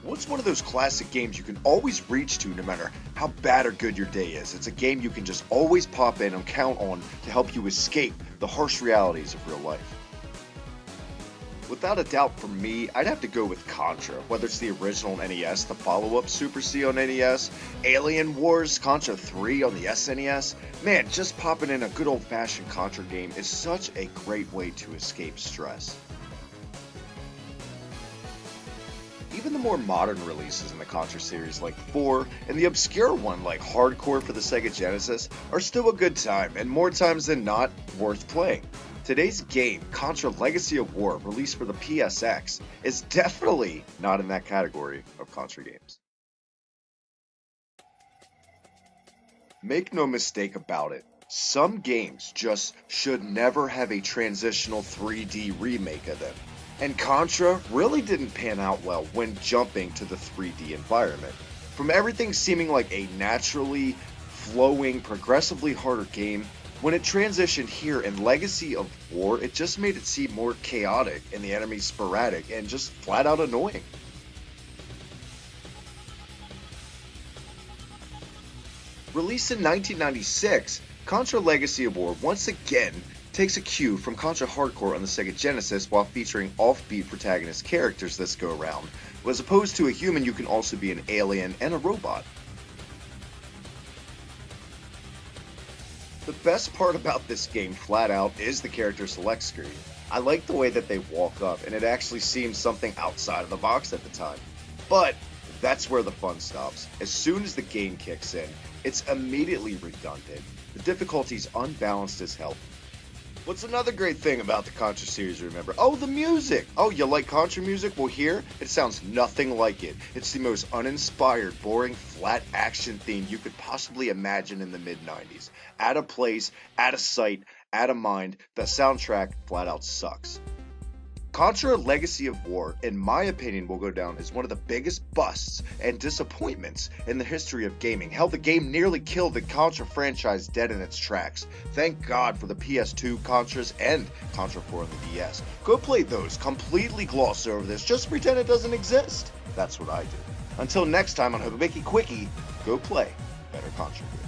What's one of those classic games you can always reach to no matter how bad or good your day is? It's a game you can just always pop in and count on to help you escape the harsh realities of real life. Without a doubt, for me, I'd have to go with Contra, whether it's the original on NES, the follow-up Super C on NES, Alien Wars, Contra 3 on the SNES. Man, just popping in a good old-fashioned Contra game is such a great way to escape stress. Even the more modern releases in the Contra series like 4 and the obscure one like Hardcore for the Sega Genesis are still a good time, and more times than not, worth playing. Today's game, Contra Legacy of War, released for the PSX, is definitely not in that category of Contra games. Make no mistake about it, some games just should never have a transitional 3D remake of them. And Contra really didn't pan out well when jumping to the 3D environment. From everything seeming like a naturally flowing, progressively harder game, when it transitioned here in Legacy of War, it just made it seem more chaotic and the enemies sporadic and just flat out annoying. Released in 1996, Contra Legacy of War once again takes a cue from Contra Hardcore on the Sega Genesis while featuring offbeat protagonist characters this go around. As opposed to a human, you can also be an alien and a robot. The best part about this game, flat out, is the character select screen. I like the way that they walk up, and it actually seems something outside of the box at the time. But that's where the fun stops. As soon as the game kicks in, it's immediately redundant. The difficulty's unbalanced as hell. What's another great thing about the Contra series, remember? Oh, the music! Oh, you like Contra music? Well, here, it sounds nothing like it. It's the most uninspired, boring, flat action theme you could possibly imagine in the mid-90s. Out of place, out of sight, out of mind, the soundtrack flat out sucks. Contra Legacy of War, in my opinion, will go down as one of the biggest busts and disappointments in the history of gaming. Hell, the game nearly killed the Contra franchise dead in its tracks. Thank God for the PS2 Contras and Contra 4 on the DS. Go play those, completely gloss over this, just pretend it doesn't exist. That's what I do. Until next time on HIBIKI QUICKIE, go play better Contra games.